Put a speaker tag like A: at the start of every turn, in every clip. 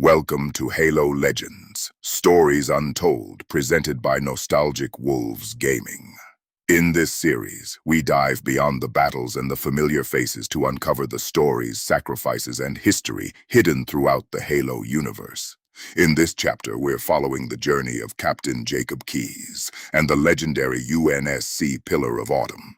A: Welcome to Halo Legends, Stories Untold, presented by Nostalgic Wolves Gaming. In this series, we dive beyond the battles and the familiar faces to uncover the stories, sacrifices, and history hidden throughout the Halo universe. In this chapter, we're following the journey of Captain Jacob Keyes and the legendary UNSC Pillar of Autumn.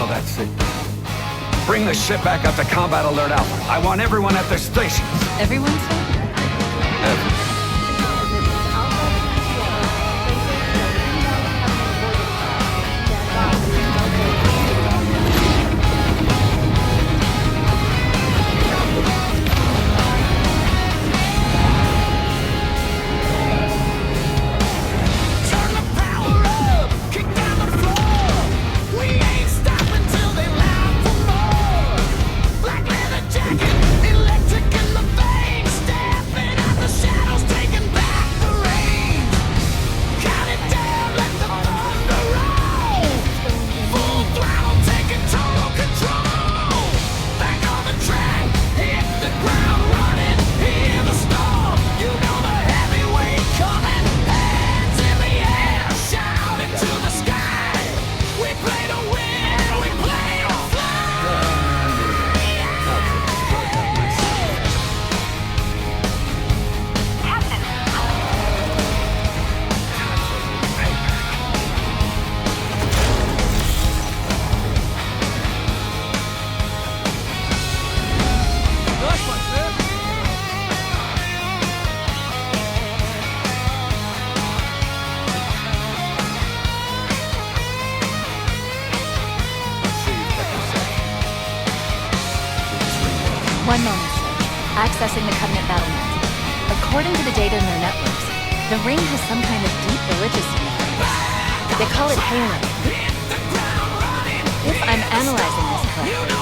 B: That's it. Bring the ship back up to Combat Alert Alpha. I want everyone at their stations.
C: Everyone, sir? One moment, sir. Accessing the Covenant battlement. According to the data in their networks, the ring has some kind of deep religious significance. They call it Halo. If I'm analyzing this correctly,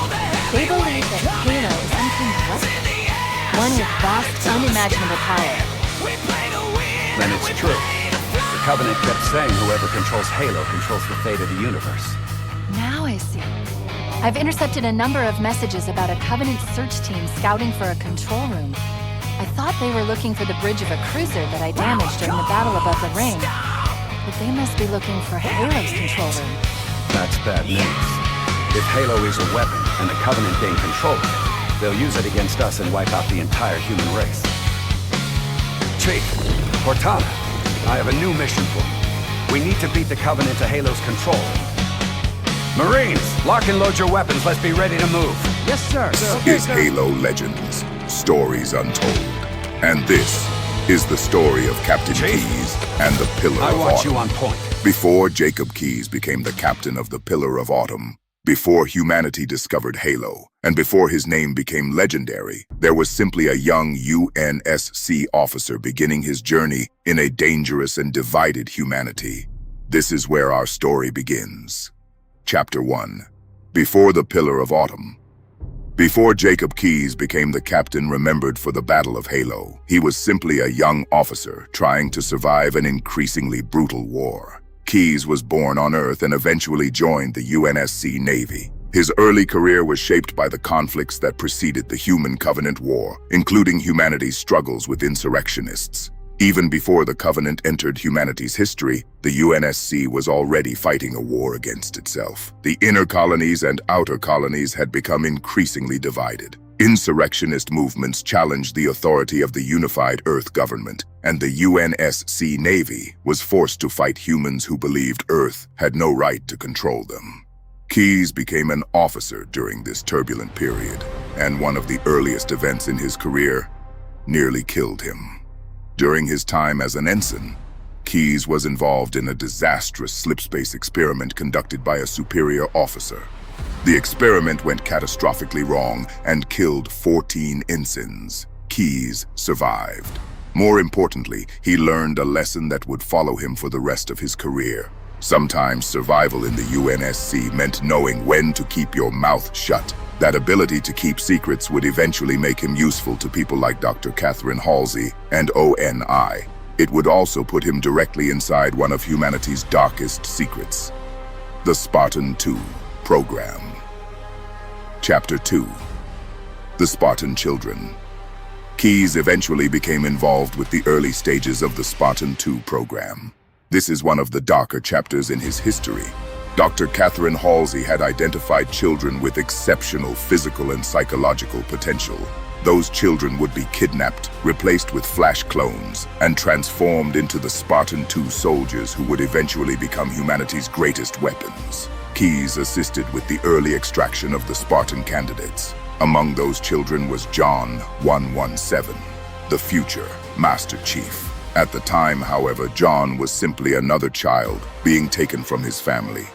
C: they believe that Halo is some kind of weapon. One with vast, unimaginable power.
B: Then it's true. The Covenant kept saying whoever controls Halo controls the fate of the universe.
C: Now I see. I've intercepted a number of messages about a Covenant search team scouting for a control room. I thought they were looking for the bridge of a cruiser that I damaged during the battle above the ring. But they must be looking for Halo's control room.
B: That's bad news. If Halo is a weapon and the Covenant gain control of it, they'll use it against us and wipe out the entire human race. Chief, Cortana, I have a new mission for you. We need to beat the Covenant to Halo's control. Marines, lock and load your weapons. Let's be ready to move.
D: Yes, sir.
A: This is Halo Legends, Stories Untold. And this is the story of Captain Keyes and the Pillar of Autumn.
B: I want you on point.
A: Before Jacob Keyes became the captain of the Pillar of Autumn, before humanity discovered Halo, and before his name became legendary, there was simply a young UNSC officer beginning his journey in a dangerous and divided humanity. This is where our story begins. Chapter 1. Before the Pillar of Autumn. Before Jacob Keyes became the captain remembered for the Battle of Halo, he was simply a young officer trying to survive an increasingly brutal war. Keyes was born on Earth and eventually joined the UNSC Navy. His early career was shaped by the conflicts that preceded the Human Covenant War, including humanity's struggles with insurrectionists. Even before the Covenant entered humanity's history, the UNSC was already fighting a war against itself. The inner colonies and outer colonies had become increasingly divided. Insurrectionist movements challenged the authority of the unified Earth government, and the UNSC Navy was forced to fight humans who believed Earth had no right to control them. Keyes became an officer during this turbulent period, and one of the earliest events in his career nearly killed him. During his time as an ensign, Keyes was involved in a disastrous slipspace experiment conducted by a superior officer. The experiment went catastrophically wrong and killed 14 ensigns. Keyes survived. More importantly, he learned a lesson that would follow him for the rest of his career. Sometimes survival in the UNSC meant knowing when to keep your mouth shut. That ability to keep secrets would eventually make him useful to people like Dr. Catherine Halsey and ONI. It would also put him directly inside one of humanity's darkest secrets, the Spartan 2 program. Chapter 2. The Spartan Children. Keyes eventually became involved with the early stages of the Spartan 2 program. This is one of the darker chapters in his history. Dr. Catherine Halsey had identified children with exceptional physical and psychological potential. Those children would be kidnapped, replaced with flash clones, and transformed into the Spartan 2 soldiers who would eventually become humanity's greatest weapons. Keyes assisted with the early extraction of the Spartan candidates. Among those children was John 117, the future Master Chief. At the time, however, John was simply another child being taken from his family.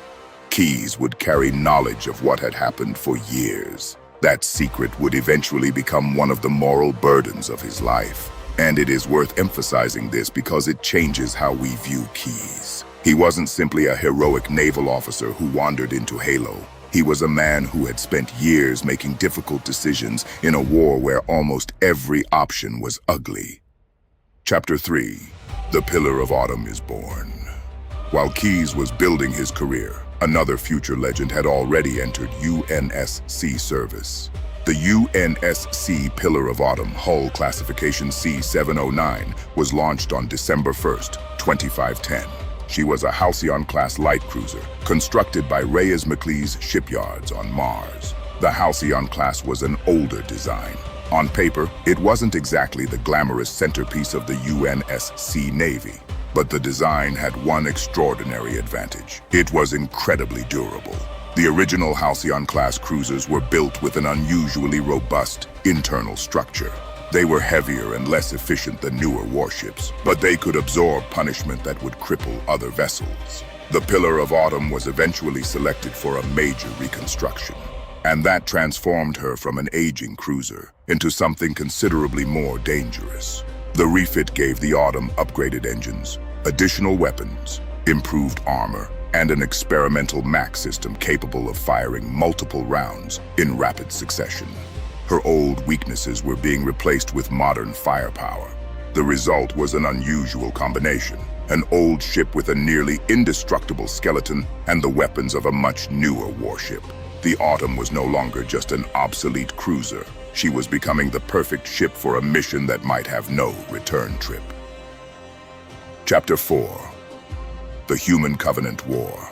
A: Keyes would carry knowledge of what had happened for years. That secret would eventually become one of the moral burdens of his life. And it is worth emphasizing this because it changes how we view Keyes. He wasn't simply a heroic naval officer who wandered into Halo. He was a man who had spent years making difficult decisions in a war where almost every option was ugly. Chapter 3. The Pillar of Autumn is born. While Keyes was building his career, another future legend had already entered UNSC service. The UNSC Pillar of Autumn, hull classification C709, was launched on December 1st, 2510. She was a Halcyon-class light cruiser, constructed by Reyes-McLeese shipyards on Mars. The Halcyon class was an older design. On paper, it wasn't exactly the glamorous centerpiece of the UNSC Navy. But the design had one extraordinary advantage. It was incredibly durable. The original Halcyon-class cruisers were built with an unusually robust internal structure. They were heavier and less efficient than newer warships, but they could absorb punishment that would cripple other vessels. The Pillar of Autumn was eventually selected for a major reconstruction, and that transformed her from an aging cruiser into something considerably more dangerous. The refit gave the Autumn upgraded engines, additional weapons, improved armor, and an experimental MAC system capable of firing multiple rounds in rapid succession. Her old weaknesses were being replaced with modern firepower. The result was an unusual combination: an old ship with a nearly indestructible skeleton and the weapons of a much newer warship. The Autumn was no longer just an obsolete cruiser. She was becoming the perfect ship for a mission that might have no return trip. Chapter 4. The Human Covenant War.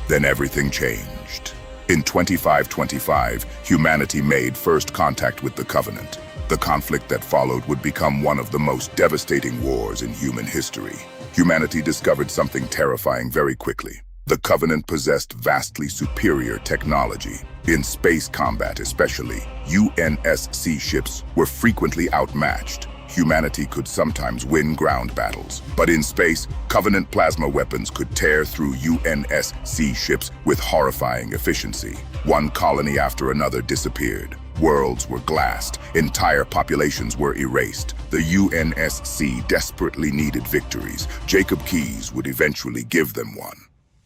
A: Then everything changed. In 2525, humanity made first contact with the Covenant. The conflict that followed would become one of the most devastating wars in human history. Humanity discovered something terrifying very quickly. The Covenant possessed vastly superior technology. In space combat especially, UNSC ships were frequently outmatched. Humanity could sometimes win ground battles, but in space, Covenant plasma weapons could tear through UNSC ships with horrifying efficiency. One colony after another disappeared. Worlds were glassed. Entire populations were erased. The UNSC desperately needed victories. Jacob Keyes would eventually give them one.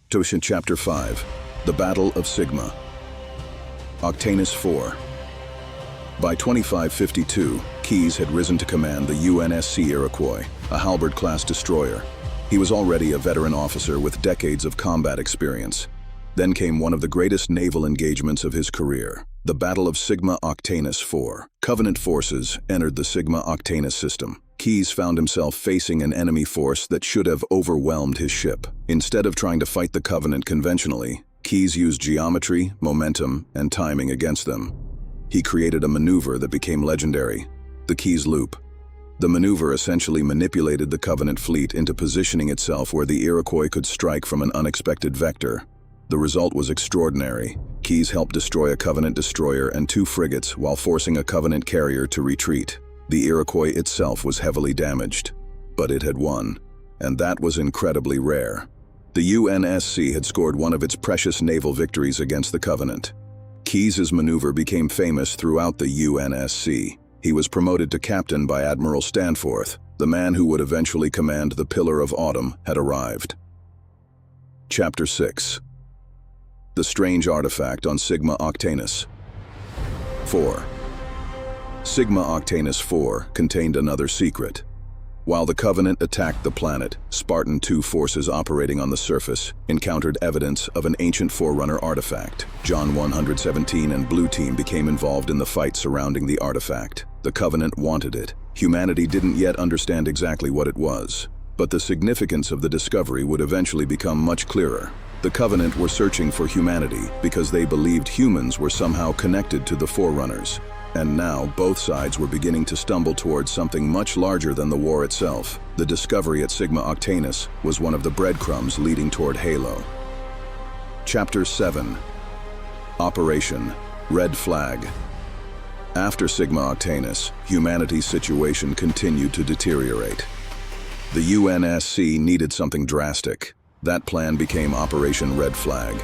D: Toshin Chapter 5. The Battle of Sigma. Octanus 4. By 2552, Keyes had risen to command the UNSC Iroquois, a Halberd-class destroyer. He was already a veteran officer with decades of combat experience. Then came one of the greatest naval engagements of his career, the Battle of Sigma Octanus 4. Covenant forces entered the Sigma Octanus system. Keyes found himself facing an enemy force that should have overwhelmed his ship. Instead of trying to fight the Covenant conventionally, Keyes used geometry, momentum, and timing against them. He created a maneuver that became legendary, the Keyes Loop. The maneuver essentially manipulated the Covenant fleet into positioning itself where the Iroquois could strike from an unexpected vector. The result was extraordinary. Keyes helped destroy a Covenant destroyer and 2 frigates while forcing a Covenant carrier to retreat. The Iroquois itself was heavily damaged, but it had won, and that was incredibly rare. The UNSC had scored one of its precious naval victories against the Covenant. Keyes' maneuver became famous throughout the UNSC. He was promoted to captain by Admiral Stanforth. The man who would eventually command the Pillar of Autumn had arrived. Chapter 6. The strange artifact on Sigma Octanus. 4. Sigma Octanus 4 contained another secret. While the Covenant attacked the planet, Spartan II forces operating on the surface encountered evidence of an ancient Forerunner artifact. John 117 and Blue Team became involved in the fight surrounding the artifact. The Covenant wanted it. Humanity didn't yet understand exactly what it was, but the significance of the discovery would eventually become much clearer. The Covenant were searching for humanity because they believed humans were somehow connected to the Forerunners. And now, both sides were beginning to stumble towards something much larger than the war itself. The discovery at Sigma Octanus was one of the breadcrumbs leading toward Halo. Chapter 7. Operation Red Flag. After Sigma Octanus, humanity's situation continued to deteriorate. The UNSC needed something drastic. That plan became Operation Red Flag.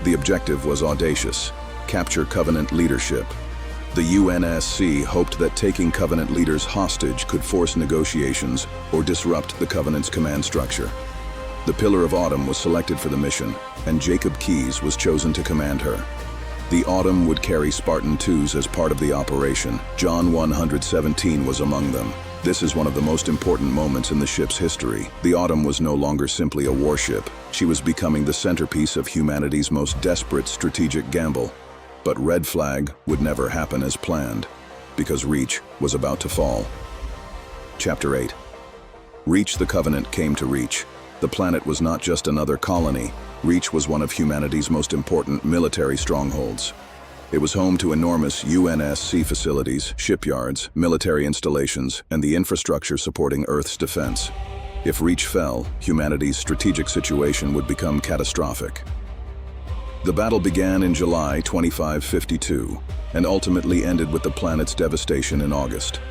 D: The objective was audacious: capture Covenant leadership. The UNSC hoped that taking Covenant leaders hostage could force negotiations or disrupt the Covenant's command structure. The Pillar of Autumn was selected for the mission, and Jacob Keyes was chosen to command her. The Autumn would carry Spartan IIs as part of the operation. John 117 was among them. This is one of the most important moments in the ship's history. The Autumn was no longer simply a warship. She was becoming the centerpiece of humanity's most desperate strategic gamble. But Red Flag would never happen as planned, because Reach was about to fall. Chapter 8. Reach. The Covenant came to Reach. The planet was not just another colony. Reach was one of humanity's most important military strongholds. It was home to enormous UNSC facilities, shipyards, military installations, and the infrastructure supporting Earth's defense. If Reach fell, humanity's strategic situation would become catastrophic. The battle began in July 2552 and ultimately ended with the planet's devastation in August.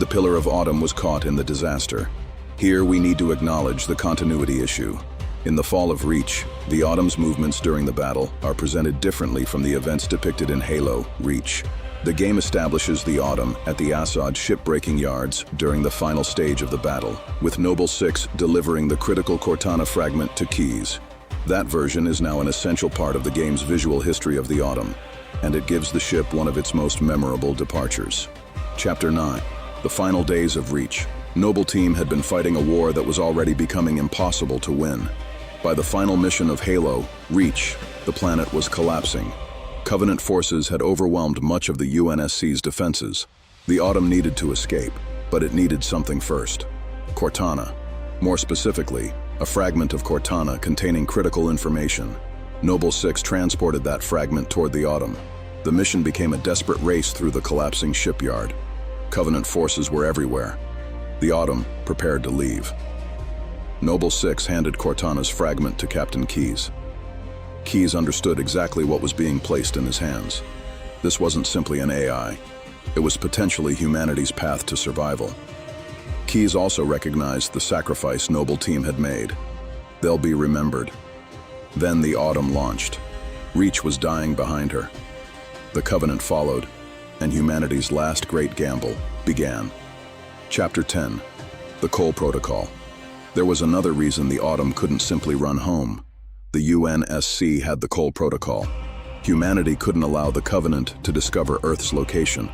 D: The Pillar of Autumn was caught in the disaster. Here we need to acknowledge the continuity issue. In the fall of Reach, the Autumn's movements during the battle are presented differently from the events depicted in Halo Reach. The game establishes the Autumn at the Assad shipbreaking yards during the final stage of the battle, with Noble 6 delivering the critical Cortana fragment to Keyes. That version is now an essential part of the game's visual history of the Autumn, and it gives the ship one of its most memorable departures. Chapter 9. The final days of Reach. Noble Team had been fighting a war that was already becoming impossible to win. By the final mission of Halo, Reach, the planet was collapsing. Covenant forces had overwhelmed much of the UNSC's defenses. The Autumn needed to escape, but it needed something first. Cortana. More specifically, a fragment of Cortana containing critical information. Noble 6 transported that fragment toward the Autumn. The mission became a desperate race through the collapsing shipyard. Covenant forces were everywhere. The Autumn prepared to leave. Noble 6 handed Cortana's fragment to Captain Keyes. Keyes understood exactly what was being placed in his hands. This wasn't simply an AI. It was potentially humanity's path to survival. Keyes also recognized the sacrifice Noble Team had made. They'll be remembered. Then the Autumn launched. Reach was dying behind her. The Covenant followed, and humanity's last great gamble began. Chapter 10. The Cole Protocol. There was another reason the Autumn couldn't simply run home. The UNSC had the Cole Protocol. Humanity couldn't allow the Covenant to discover Earth's location.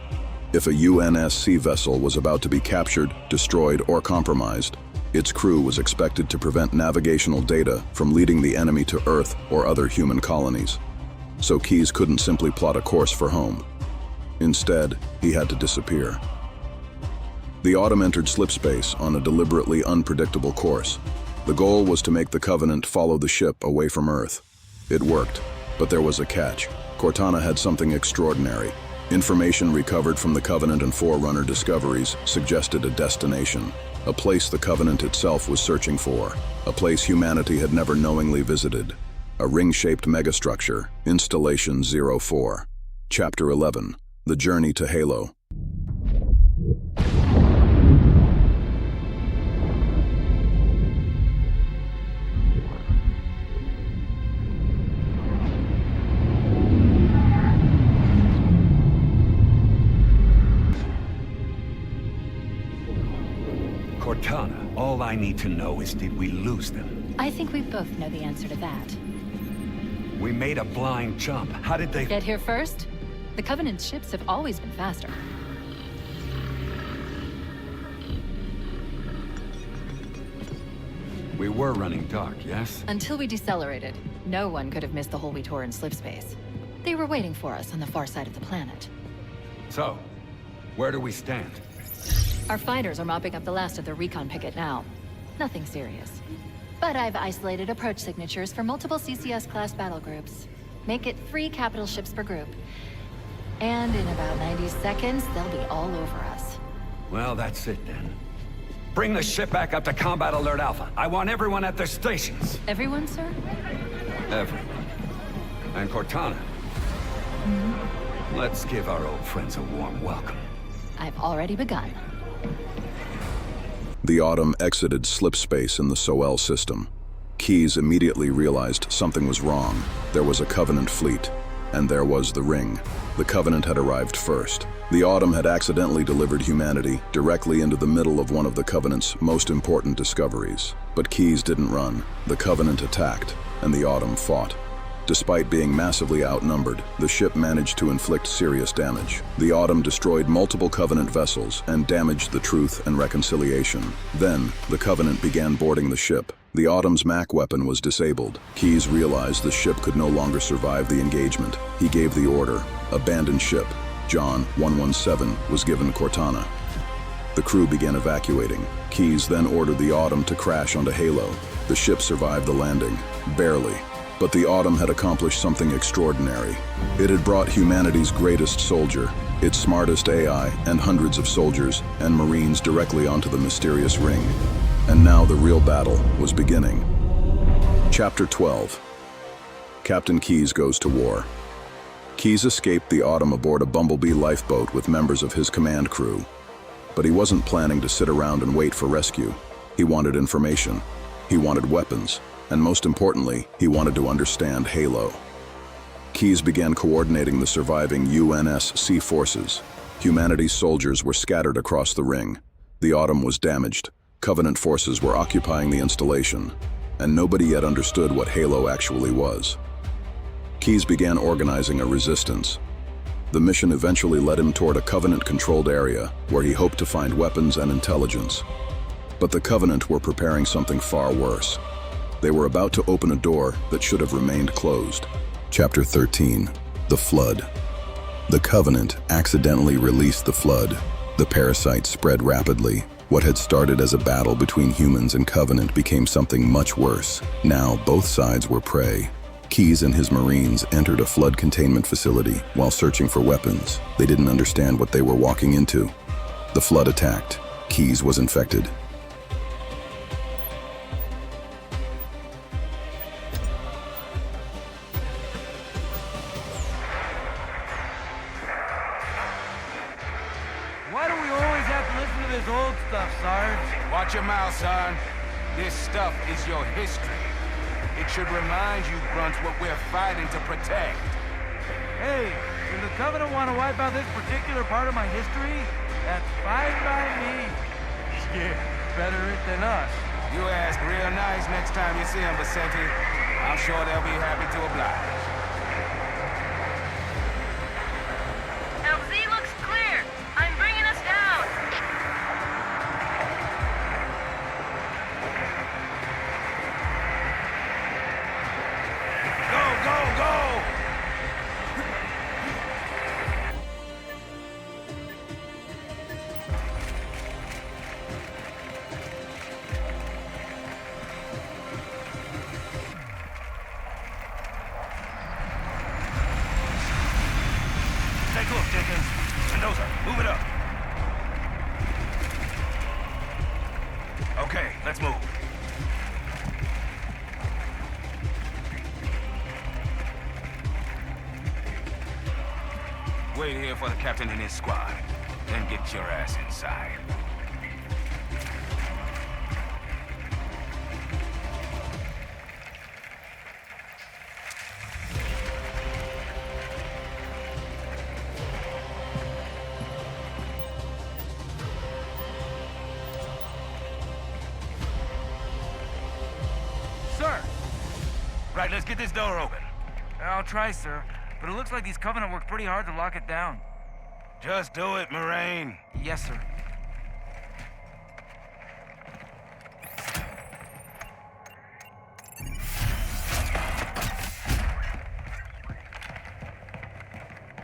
D: If a UNSC vessel was about to be captured, destroyed, or compromised, its crew was expected to prevent navigational data from leading the enemy to Earth or other human colonies. So Keyes couldn't simply plot a course for home. Instead, he had to disappear. The Autumn entered slipspace on a deliberately unpredictable course. The goal was to make the Covenant follow the ship away from Earth. It worked, but there was a catch. Cortana had something extraordinary. Information recovered from the Covenant and Forerunner discoveries suggested a destination, a place the Covenant itself was searching for, a place humanity had never knowingly visited, a ring-shaped megastructure, Installation 04. Chapter 11. The Journey to Halo.
B: Cortana, all I need to know is, did we lose them?
C: I think we both know the answer to that.
B: We made a blind jump. How did they...
C: Get here first? The Covenant's ships have always been faster.
B: We were running dark, yes?
C: Until we decelerated, no one could have missed the hole we tore in slip space. They were waiting for us on the far side of the planet.
B: So, where do we stand?
C: Our fighters are mopping up the last of the recon picket now. Nothing serious. But I've isolated approach signatures for multiple CCS-class battle groups. Make it 3 capital ships per group. And in about 90 seconds, they'll be all over us.
B: Well, that's it then. Bring the ship back up to Combat Alert Alpha. I want everyone at their stations.
C: Everyone, sir?
B: Everyone. And Cortana. Let's give our old friends a warm welcome.
C: I've already begun.
D: The Autumn exited slip space in the Soel system. Keyes immediately realized something was wrong. There was a Covenant fleet, and there was the ring. The Covenant had arrived first. The Autumn had accidentally delivered humanity directly into the middle of one of the Covenant's most important discoveries. But Keyes didn't run. The Covenant attacked, and the Autumn fought. Despite being massively outnumbered, the ship managed to inflict serious damage. The Autumn destroyed multiple Covenant vessels and damaged the Truth and Reconciliation. Then, the Covenant began boarding the ship. The Autumn's MAC weapon was disabled. Keyes realized the ship could no longer survive the engagement. He gave the order, abandon ship. John 117 was given Cortana. The crew began evacuating. Keyes then ordered the Autumn to crash onto Halo. The ship survived the landing, barely. But the Autumn had accomplished something extraordinary. It had brought humanity's greatest soldier, its smartest AI, and hundreds of soldiers and Marines directly onto the mysterious ring. And now the real battle was beginning. Chapter 12. Captain Keyes goes to war. Keyes escaped the Autumn aboard a Bumblebee lifeboat with members of his command crew. But he wasn't planning to sit around and wait for rescue. He wanted information. He wanted weapons. And most importantly, he wanted to understand Halo. Keyes began coordinating the surviving UNSC forces. Humanity's soldiers were scattered across the ring. The Autumn was damaged. Covenant forces were occupying the installation, and nobody yet understood what Halo actually was. Keyes began organizing a resistance. The mission eventually led him toward a Covenant-controlled area, where he hoped to find weapons and intelligence. But the Covenant were preparing something far worse. They were about to open a door that should have remained closed. Chapter 13. The Flood. The Covenant accidentally released the Flood. The parasite spread rapidly. What had started as a battle between humans and Covenant became something much worse. Now both sides were prey. Keyes and his Marines entered a flood containment facility while searching for weapons. They didn't understand what they were walking into. The Flood attacked. Keyes was infected.
E: Why do we always have to listen to this old stuff, Sarge?
F: Watch your mouth, son. This stuff is your history. It should remind you, grunts, what we're fighting to protect.
E: Hey, does the Covenant want to wipe out this particular part of my history? That's fine by me. Yeah, better it than us.
F: You ask real nice next time you see them, Vicente. I'm sure they'll be happy to oblige.
G: LZ looks clear. I'm bringing us down.
F: Go, go, go!
E: Take a look, Jenkins. Mendoza, move it up.
F: Okay, let's move. Wait here for the captain and his squad. Then get your ass inside. Right, let's get this door open.
E: I'll try, sir. But it looks like these Covenant worked pretty hard to lock it down.
F: Just do it, Moraine.
E: Yes, sir.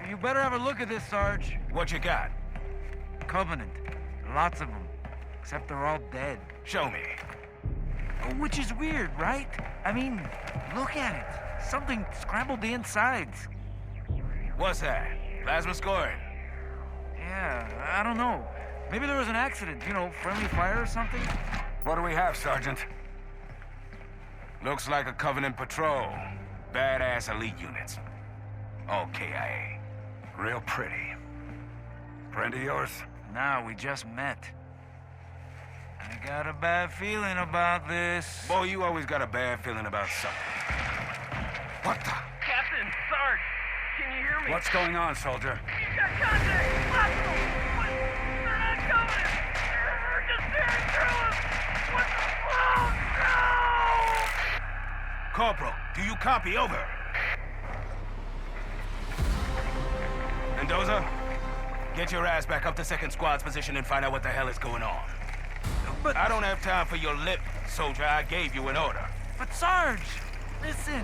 E: You better have a look at this, Sarge.
F: What you got?
E: Covenant. Lots of them. Except they're all dead.
F: Show me.
E: Which is weird, right? I mean, look at it. Something scrambled the insides.
F: What's that? Plasma scoring?
E: Yeah, I don't know. Maybe there was an accident, you know, friendly fire or something?
F: What do we have, Sergeant? Looks like a Covenant patrol. Badass elite units. All KIA. Real pretty. Friend of yours?
E: Nah, we just met. I got a bad feeling about this.
F: Boy, you always got a bad feeling about something. What the?
G: Captain, Sarge, can you hear me?
F: What's going on, soldier?
G: You got contact! Lots of them! But they're not coming! They're just staring through us! What the fuck? No!
F: Corporal, do you copy? Over. Mendoza, get your ass back up to second squad's position and find out what the hell is going on.
E: But
F: I don't have time for your lip, soldier. I gave you an order.
E: But Sarge, listen.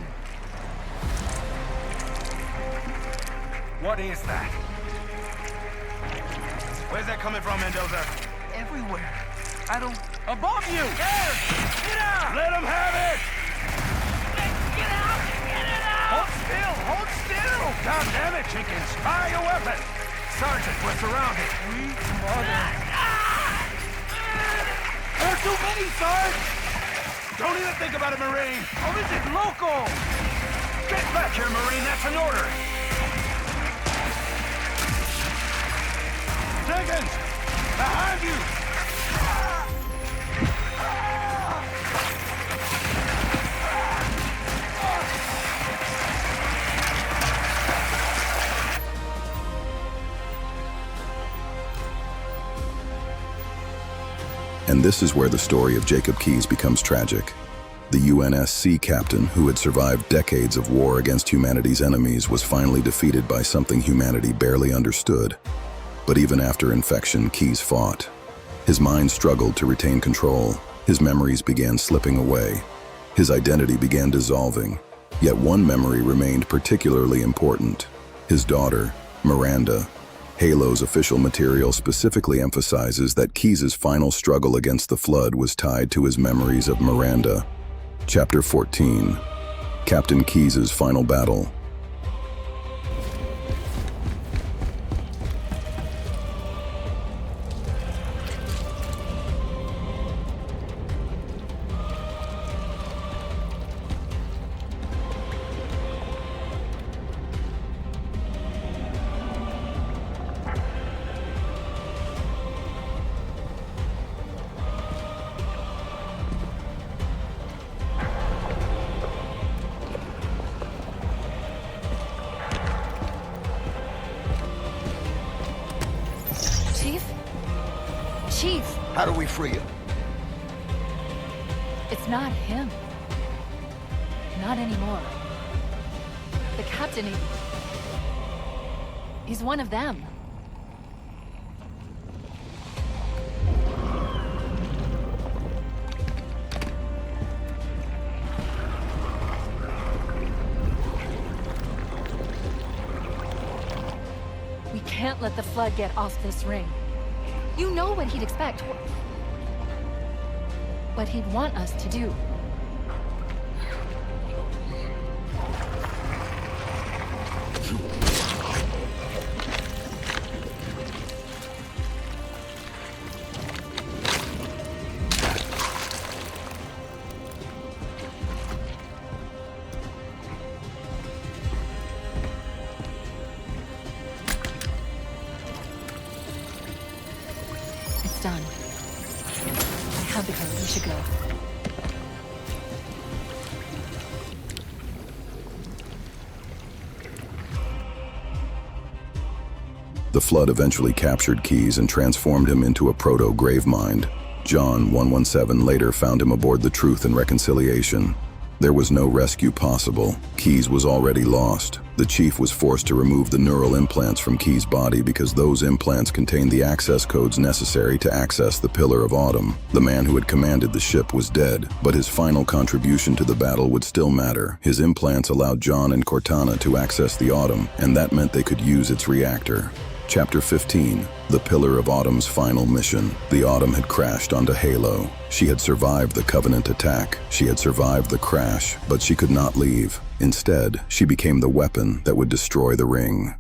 F: What is that? Where's that coming from, Mendoza?
E: Everywhere. I don't... Above you! There! Get out!
F: Let him have it!
G: Get out! Get it out!
E: Hold still! Hold still!
F: God damn it, chickens! Fire your weapon! Sergeant, we're surrounded.
E: Sweet mother. There are too many, Sarge!
F: Don't even think about it, Marine!
E: Oh, this is local!
F: Get back here, Marine! That's an order! Jenkins! Behind you!
D: And this is where the story of Jacob Keyes becomes tragic. The UNSC captain, who had survived decades of war against humanity's enemies, was finally defeated by something humanity barely understood. But even after infection, Keyes fought. His mind struggled to retain control. His memories began slipping away. His identity began dissolving. Yet one memory remained particularly important. His daughter, Miranda. Halo's official material specifically emphasizes that Keyes' final struggle against the Flood was tied to his memories of Miranda. Chapter 14. Captain Keyes' final battle.
C: Chief,
H: How do we free him?
C: it's not him. Not anymore. The captain, he's one of them. We can't let the Flood get off this ring. You know what he'd expect. What he'd want us to do. It's done. I have the code. We should go.
D: The Flood eventually captured Keyes and transformed him into a proto-Gravemind. John 117 later found him aboard the Truth and Reconciliation. There was no rescue possible. Keyes was already lost. The chief was forced to remove the neural implants from Keyes' body because those implants contained the access codes necessary to access the Pillar of Autumn. The man who had commanded the ship was dead, but his final contribution to the battle would still matter. His implants allowed John and Cortana to access the Autumn, and that meant they could use its reactor. Chapter 15, The Pillar of Autumn's final mission. The Autumn had crashed onto Halo. She had survived the Covenant attack. She had survived the crash, but she could not leave. Instead, she became the weapon that would destroy the ring.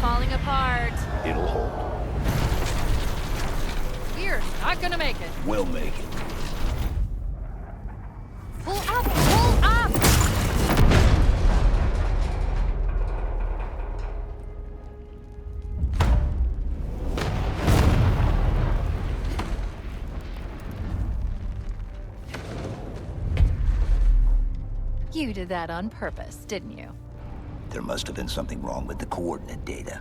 C: Falling apart.
H: It'll hold.
C: We're not gonna make it.
H: We'll make it.
C: Pull up! Pull up! You did that on purpose, didn't you?
H: There must have been something wrong with the coordinate data.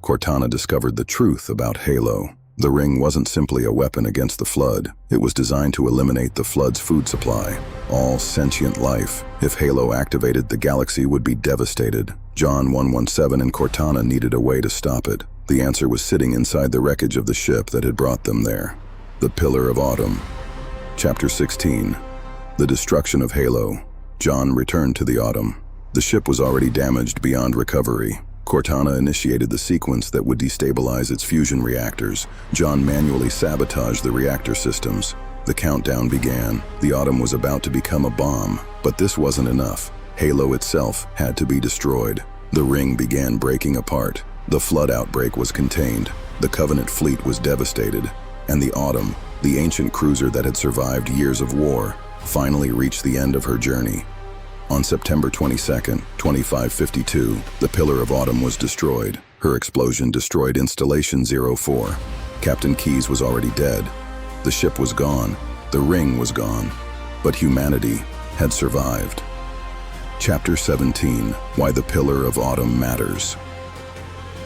D: Cortana discovered the truth about Halo. The ring wasn't simply a weapon against the Flood. It was designed to eliminate the Flood's food supply, all sentient life. If Halo activated, the galaxy would be devastated. John 117 and Cortana needed a way to stop it. The answer was sitting inside the wreckage of the ship that had brought them there. The Pillar of Autumn. Chapter 16. The destruction of Halo. John returned to the Autumn. The ship was already damaged beyond recovery. Cortana initiated the sequence that would destabilize its fusion reactors. John manually sabotaged the reactor systems. The countdown began. The Autumn was about to become a bomb, but this wasn't enough. Halo itself had to be destroyed. The ring began breaking apart. The Flood outbreak was contained. The Covenant fleet was devastated. And the Autumn, the ancient cruiser that had survived years of war, finally reached the end of her journey. On September 22, 2552, the Pillar of Autumn was destroyed. Her explosion destroyed Installation 04. Captain Keyes was already dead. The ship was gone. The ring was gone. But humanity had survived. Chapter 17, Why the Pillar of Autumn Matters.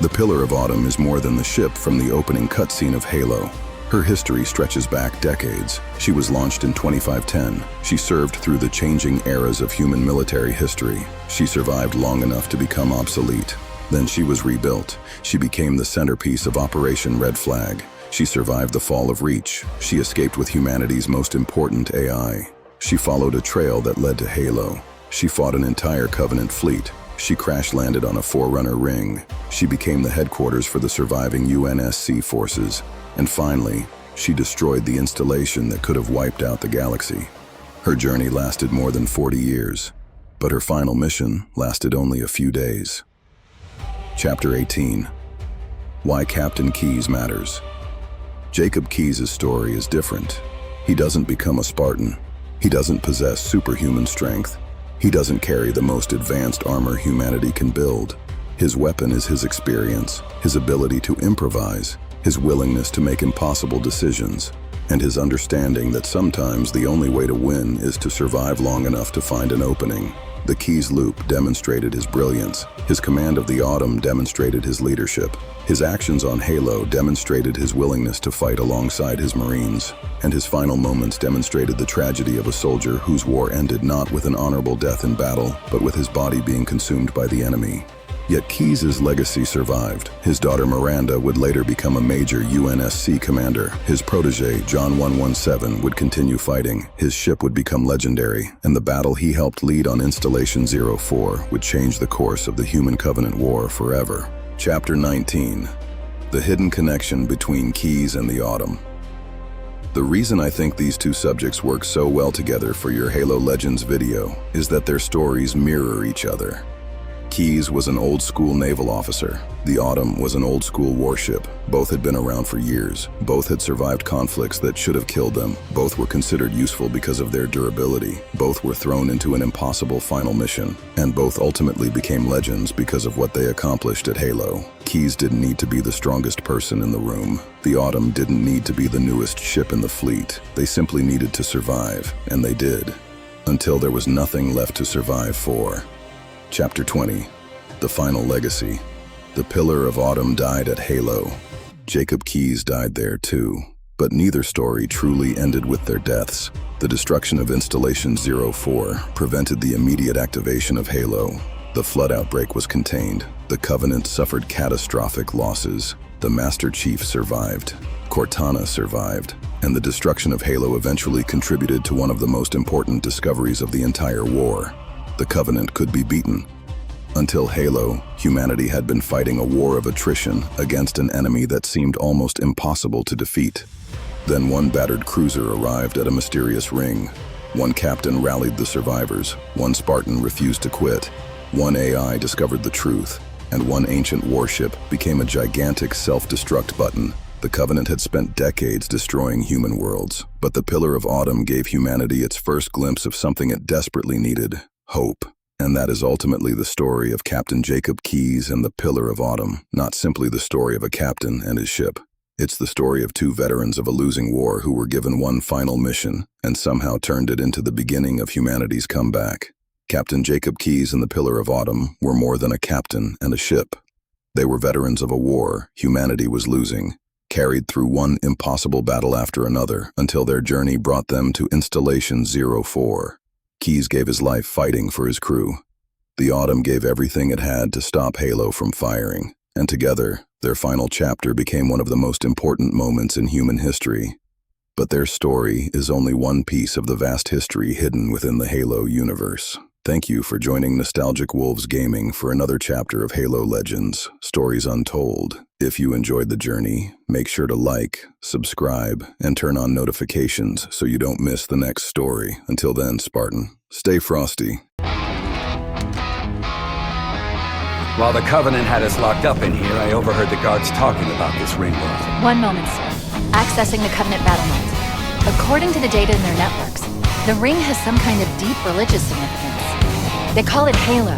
D: The Pillar of Autumn is more than the ship from the opening cutscene of Halo. Her history stretches back decades. She was launched in 2510. She served through the changing eras of human military history. She survived long enough to become obsolete. Then she was rebuilt. She became the centerpiece of Operation Red Flag. She survived the fall of Reach. She escaped with humanity's most important AI. She followed a trail that led to Halo. She fought an entire Covenant fleet. She crash-landed on a Forerunner ring. She became the headquarters for the surviving UNSC forces. And finally, she destroyed the installation that could have wiped out the galaxy. Her journey lasted more than 40 years, but her final mission lasted only a few days. Chapter 18. Why Captain Keyes Matters. Jacob Keyes' story is different. He doesn't become a Spartan. He doesn't possess superhuman strength. He doesn't carry the most advanced armor humanity can build. His weapon is his experience, his ability to improvise, his willingness to make impossible decisions, and his understanding that sometimes the only way to win is to survive long enough to find an opening. The Keyes Loop demonstrated his brilliance. His command of the Autumn demonstrated his leadership. His actions on Halo demonstrated his willingness to fight alongside his Marines. And his final moments demonstrated the tragedy of a soldier whose war ended not with an honorable death in battle, but with his body being consumed by the enemy. Yet Keyes' legacy survived. His daughter Miranda would later become a major UNSC commander. His protege, John 117, would continue fighting. His ship would become legendary, and the battle he helped lead on Installation 04 would change the course of the Human Covenant War forever. Chapter 19. The hidden connection between Keyes and the Autumn. The reason I think these two subjects work so well together for your Halo Legends video is that their stories mirror each other. Keyes was an old-school naval officer. The Autumn was an old-school warship. Both had been around for years. Both had survived conflicts that should have killed them. Both were considered useful because of their durability. Both were thrown into an impossible final mission. And both ultimately became legends because of what they accomplished at Halo. Keyes didn't need to be the strongest person in the room. The Autumn didn't need to be the newest ship in the fleet. They simply needed to survive, and they did. Until there was nothing left to survive for. Chapter 20. The Final Legacy. The Pillar of Autumn died at Halo. Jacob Keyes died there too. But neither story truly ended with their deaths. The destruction of Installation 04 prevented the immediate activation of Halo. The flood outbreak was contained. The Covenant suffered catastrophic losses. The Master Chief survived. Cortana survived. And the destruction of Halo eventually contributed to one of the most important discoveries of the entire war. The Covenant could be beaten. Until Halo, humanity had been fighting a war of attrition against an enemy that seemed almost impossible to defeat. Then one battered cruiser arrived at a mysterious ring. One captain rallied the survivors. One Spartan refused to quit. One AI discovered the truth. And one ancient warship became a gigantic self-destruct button. The Covenant had spent decades destroying human worlds, but the Pillar of Autumn gave humanity its first glimpse of something it desperately needed: hope. And that is ultimately the story of Captain Jacob Keyes and the Pillar of Autumn, not simply the story of a captain and his ship. It's the story of two veterans of a losing war who were given one final mission and somehow turned it into the beginning of humanity's comeback. Captain Jacob Keyes and the Pillar of Autumn were more than a captain and a ship. They were veterans of a war humanity was losing, carried through one impossible battle after another until their journey brought them to Installation 04. Keyes gave his life fighting for his crew. The Autumn gave everything it had to stop Halo from firing, and together, their final chapter became one of the most important moments in human history. But their story is only one piece of the vast history hidden within the Halo universe. Thank you for joining Nostalgic Wolves Gaming for another chapter of Halo Legends, Stories Untold. If you enjoyed the journey, make sure to like, subscribe, and turn on notifications so you don't miss the next story. Until then, Spartan, stay frosty.
B: While the Covenant had us locked up in here, I overheard the guards talking about this ring world.
C: One moment, sir. Accessing the Covenant battle net. According to the data in their networks, the ring has some kind of deep religious significance. They call it Halo,